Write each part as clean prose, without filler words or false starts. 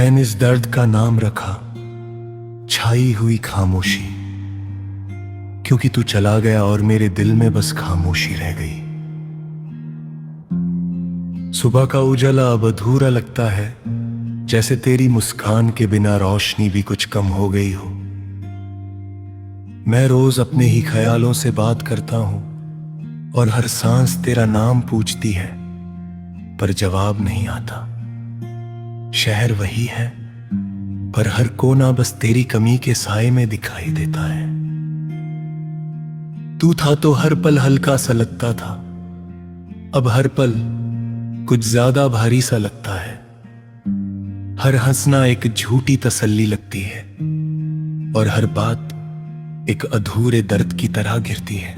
मैंने इस दर्द का नाम रखा छाई हुई खामोशी, क्योंकि तू चला गया और मेरे दिल में बस खामोशी रह गई। सुबह का उजाला अब अधूरा लगता है, जैसे तेरी मुस्कान के बिना रोशनी भी कुछ कम हो गई हो। मैं रोज अपने ही ख्यालों से बात करता हूं और हर सांस तेरा नाम पूछती है, पर जवाब नहीं आता। शहर वही है, पर हर कोना बस तेरी कमी के साए में दिखाई देता है। तू था तो हर पल हल्का सा लगता था, अब हर पल कुछ ज्यादा भारी सा लगता है। हर हंसना एक झूठी तसल्ली लगती है और हर बात एक अधूरे दर्द की तरह गिरती है।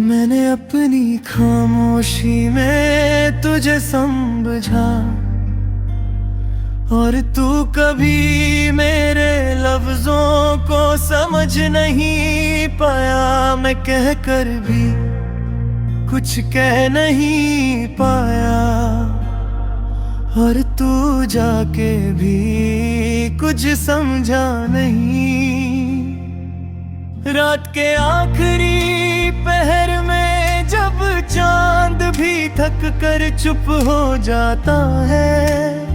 मैंने अपनी खामोशी में तुझे समझा और तू कभी मेरे लफ्जों को समझ नहीं पाया। मैं कह कर भी कुछ कह नहीं पाया और तू जाके भी कुछ समझा नहीं। रात के आखिरी पहर में जब चांद भी थक कर चुप हो जाता है,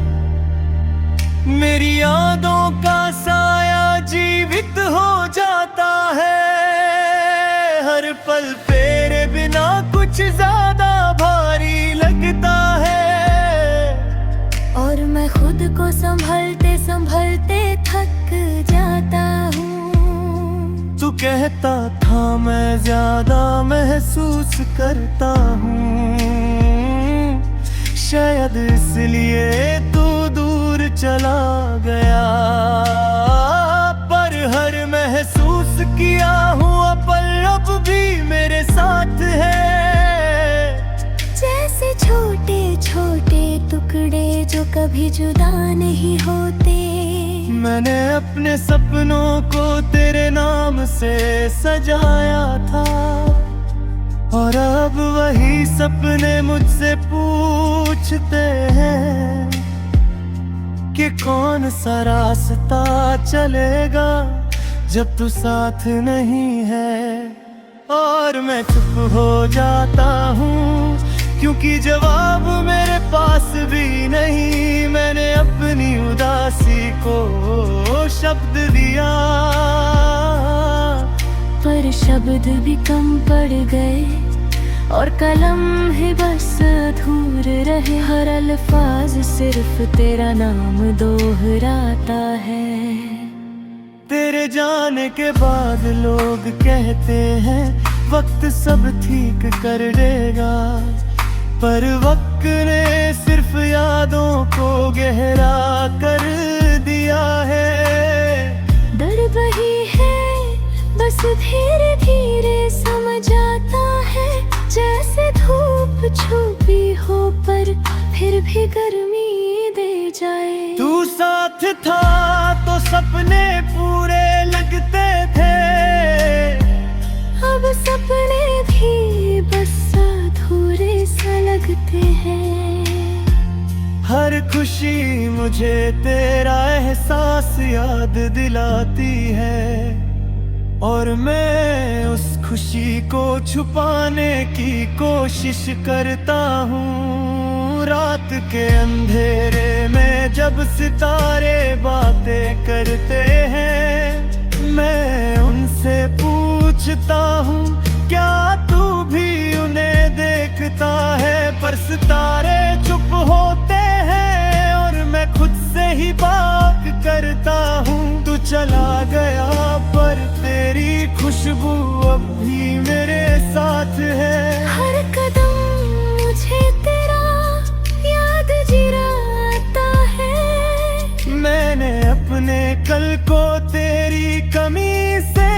मेरी यादों का साया जीवित हो जाता है। हर पल तेरे बिना कुछ ज्यादा भारी लगता है और मैं खुद को संभलते संभलते थक जाता हूँ। तू कहता था मैं ज्यादा महसूस करता हूँ, शायद इसलिए तू दूर चला गया। पर हर महसूस किया हुआ पल अब भी मेरे साथ है, जैसे छोटे छोटे टुकड़े जो कभी जुदा नहीं होते। मैंने अपने सपनों को तेरे नाम से सजाया था और अब वही सपने मुझसे पूछते हैं कि कौन सा रास्ता चलेगा जब तू साथ नहीं है। और मैं चुप हो जाता हूँ क्योंकि जवाब मेरे पास भी नहीं। मैंने अपनी उदासी को शब्द दिया, पर शब्द भी कम पड़ गए और कलम ही बस अधूरे रहे। हर अल्फाज सिर्फ तेरा नाम दोहराता है। तेरे जाने के बाद लोग कहते हैं वक्त सब ठीक कर देगा, पर वक्त ने सिर्फ यादों को गहरा कर दिया है। दर्द वही है, बस धीरे धीरे समझ आता है, जैसे धूप छुपी हो पर फिर भी गर्मी दे जाए। तू साथ था तो सपने पूरे लगते थे, अब सपने भी बस अधूरे सा लगते हैं। हर खुशी मुझे तेरा एहसास याद दिलाती है और मैं उस खुशी को छुपाने की कोशिश करता हूँ। रात के अंधेरे में जब सितारे बातें करते हैं, मैं उनसे पूछता हूँ क्या तू भी उन्हें देखता है। पर सितारे चुप होते हैं और मैं खुद से ही बात करता हूँ। तू चला गया पर तेरी खुशबू अब भी मेरे साथ है। हर कदम मुझे तेरा याद जिराता है। मैंने अपने कल को तेरी कमी से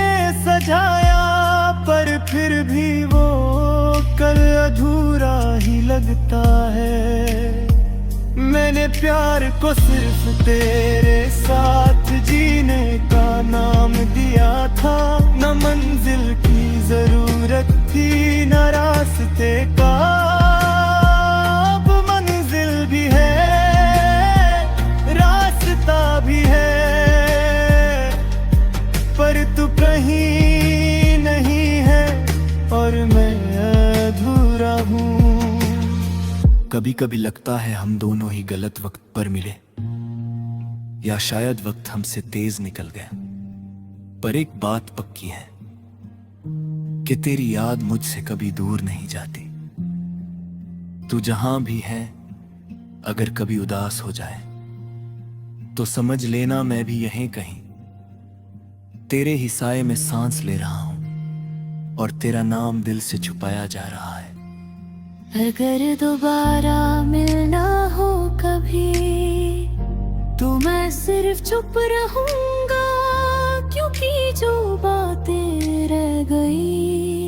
सजाया, पर फिर भी वो कल अधूरा ही लगता है। मैंने प्यार को सिर्फ तेरे साथ जीने का नाम दिया था, न मंजिल की जरूरत थी न रास्ते का। अब मंजिल भी है, रास्ता कभी कभी लगता है हम दोनों ही गलत वक्त पर मिले, या शायद वक्त हमसे तेज निकल गया। पर एक बात पक्की है कि तेरी याद मुझसे कभी दूर नहीं जाती। तू जहां भी है, अगर कभी उदास हो जाए तो समझ लेना मैं भी यहीं कहीं तेरे ही साए में सांस ले रहा हूं, और तेरा नाम दिल से छुपाया जा रहा है। अगर दोबारा मिलना हो कभी तो मैं सिर्फ चुप रहूंगा, क्योंकि जो बातें रह गई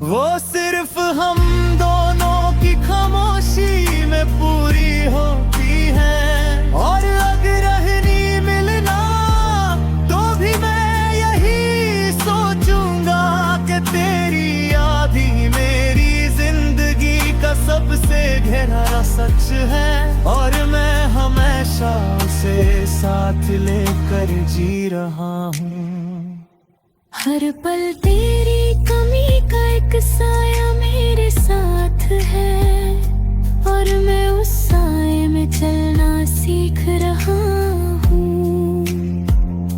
वो सिर्फ हम दोनों की खामोशी में पूरी होती है। और अगर नहीं मिलना तो भी मैं यही सोचूंगा कि तेरी याद ही मेरी जिंदगी का सबसे गहरा सच है, और मैं हमेशा उसे साथ लेकर जी रहा हूँ। हर पल तेरी कमी का एक साया मेरे साथ है, और मैं उस साए में चलना सीख रहा हूँ।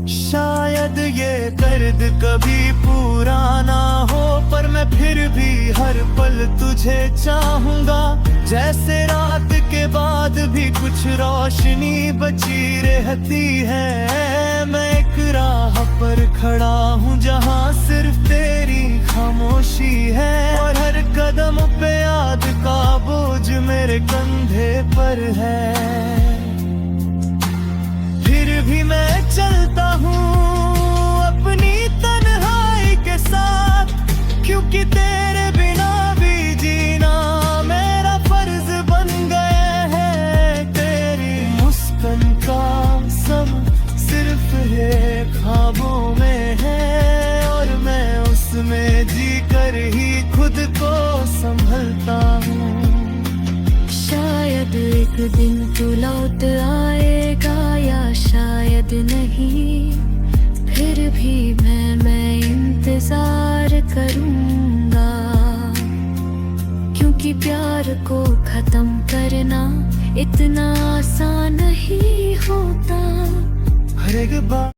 शायद ये दर्द कभी पूरा ना हो, पर मैं फिर भी हर पल तुझे चाहूंगा। जैसे रात के बाद भी कुछ रोशनी बची रहती है, मैं एक राह पर खड़ा हूँ जहाँ सिर्फ तेरी खामोशी है, और हर कदम पे याद का बोझ मेरे कंधे पर है। फिर भी मैं चलता हूँ अपनी तन्हाई के साथ, क्योंकि तेरे बिना भी जीना मेरा फर्ज बन गया है। तेरी मुस्कान का सब सिर्फ है ख्वाबों में है, और मैं उसमें जीकर ही खुद को संभलता हूँ। शायद एक दिन तू लौट आएगा या शायद नहीं, फिर भी मैं इंतजार करूंगा, क्योंकि प्यार को खत्म करना इतना आसान नहीं होता। हर एक बात